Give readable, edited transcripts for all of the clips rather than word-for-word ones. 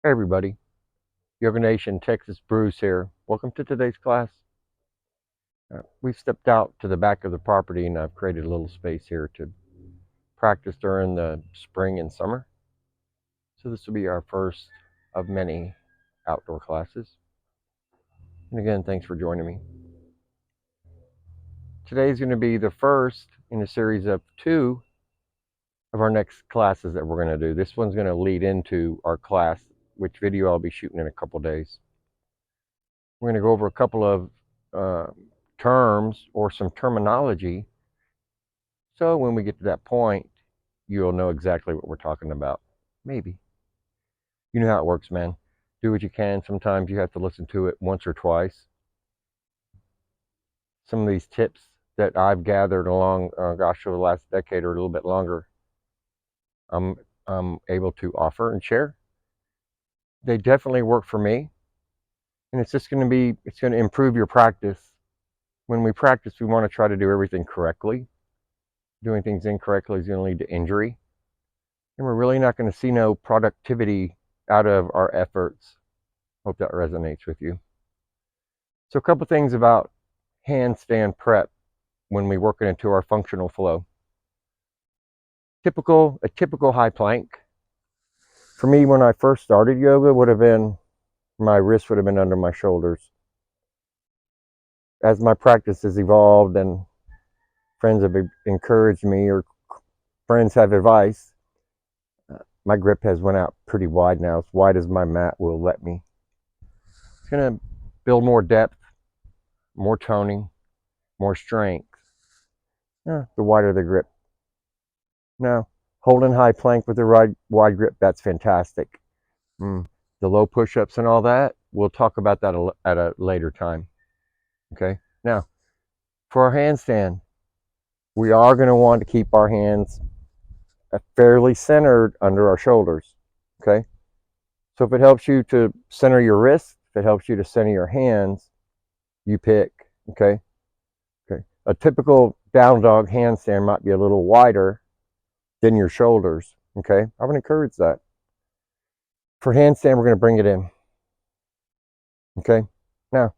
Hey everybody, Yoga Nation Texas Bruce here. Welcome to today's class. We've stepped out to the back of the property and I've created a little space here to practice during the spring and summer. So this will be our first of many outdoor classes. And again, thanks for joining me. Today's going to be the first in a series of two of our next classes that we're going to do. This one's going to lead into our class, which video I'll be shooting in a couple days. We're going to go over a couple of terms or some terminology, so when we get to that point you'll know exactly what we're talking about. Maybe. You know how it works, man. Do what you can. Sometimes you have to listen to it once or twice. Some of these tips that I've gathered along over the last decade or a little bit longer, I'm able to offer and share. They definitely work for me, and it's going to improve your practice. When we practice, we want to try to do everything correctly. Doing things incorrectly is going to lead to injury, and we're really not going to see no productivity out of our efforts. Hope that resonates with you. So a couple things about handstand prep when we work it into our functional flow. A typical high plank. For me, when I first started yoga, my wrist would have been under my shoulders. As my practice has evolved and friends have encouraged me, or friends have advice, my grip has went out pretty wide now, as wide as my mat will let me. It's going to build more depth, more toning, more strength. The wider the grip. Now, holding high plank with the wide grip, that's fantastic. The low push-ups and all that, we'll talk about that at a later time. Okay? Now, for our handstand, we are going to want to keep our hands fairly centered under our shoulders. Okay? So if it helps you to center your wrists, if it helps you to center your hands, you pick. Okay? Okay. A typical down dog handstand might be a little wider than your shoulders. Okay? I would encourage that. For handstand, we're going to bring it in. Okay? Now,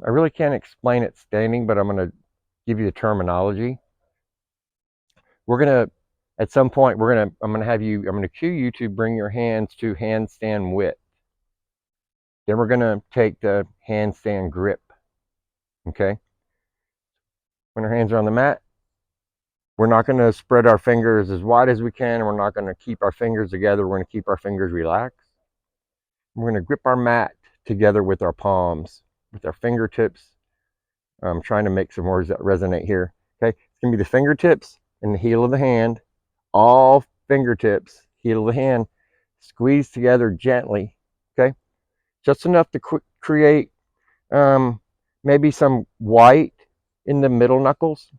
I really can't explain it standing, but I'm going to give you the terminology. At some point, I'm going to cue you to bring your hands to handstand width. Then we're going to take the handstand grip. Okay? When our hands are on the mat, we're not going to spread our fingers as wide as we can, and we're not going to keep our fingers together. We're going to keep our fingers relaxed. We're going to grip our mat together with our palms, with our fingertips. I'm trying to make some words that resonate here. Okay, it's going to be the fingertips and the heel of the hand. All fingertips, heel of the hand, squeeze together gently. Okay, just enough to create maybe some white in the middle knuckles.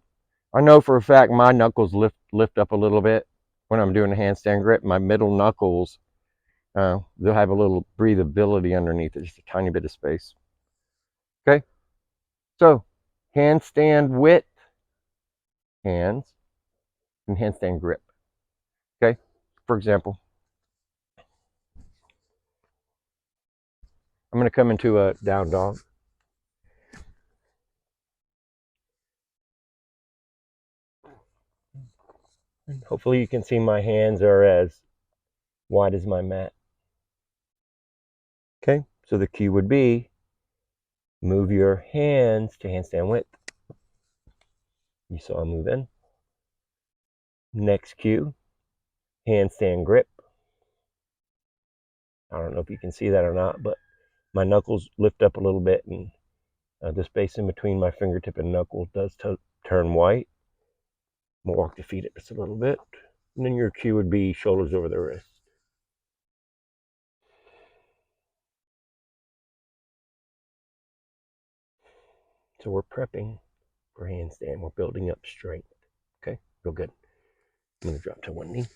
I know for a fact my knuckles lift up a little bit when I'm doing a handstand grip. My middle knuckles, they'll have a little breathability underneath it, just a tiny bit of space. Okay, so handstand width, hands, and handstand grip. Okay, for example, I'm going to come into a down dog. And hopefully you can see my hands are as wide as my mat. Okay, so the cue would be move your hands to handstand width. You saw a move in. Next cue, handstand grip. I don't know if you can see that or not, but my knuckles lift up a little bit, and the space in between my fingertip and knuckle does turn white. I'm going to walk the feet up just a little bit. And then your cue would be shoulders over the wrist. So we're prepping for handstand. We're building up strength. Okay, real good. I'm going to drop to one knee.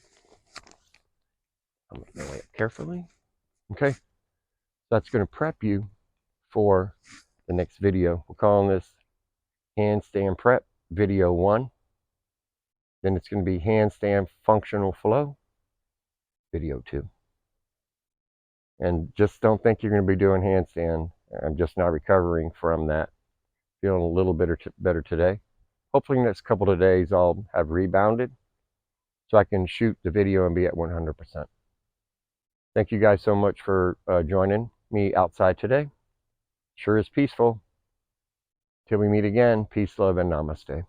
I'm making my way up carefully. Okay, that's going to prep you for the next video. We're calling this Handstand Prep Video 1. Then it's going to be Handstand Functional Flow Video 2. And just don't think you're going to be doing handstand. I'm just now recovering from that. Feeling a little better today. Hopefully next couple of days I'll have rebounded so I can shoot the video and be at 100%. Thank you guys so much for joining me outside today. Sure is peaceful. Till we meet again, peace, love, and namaste.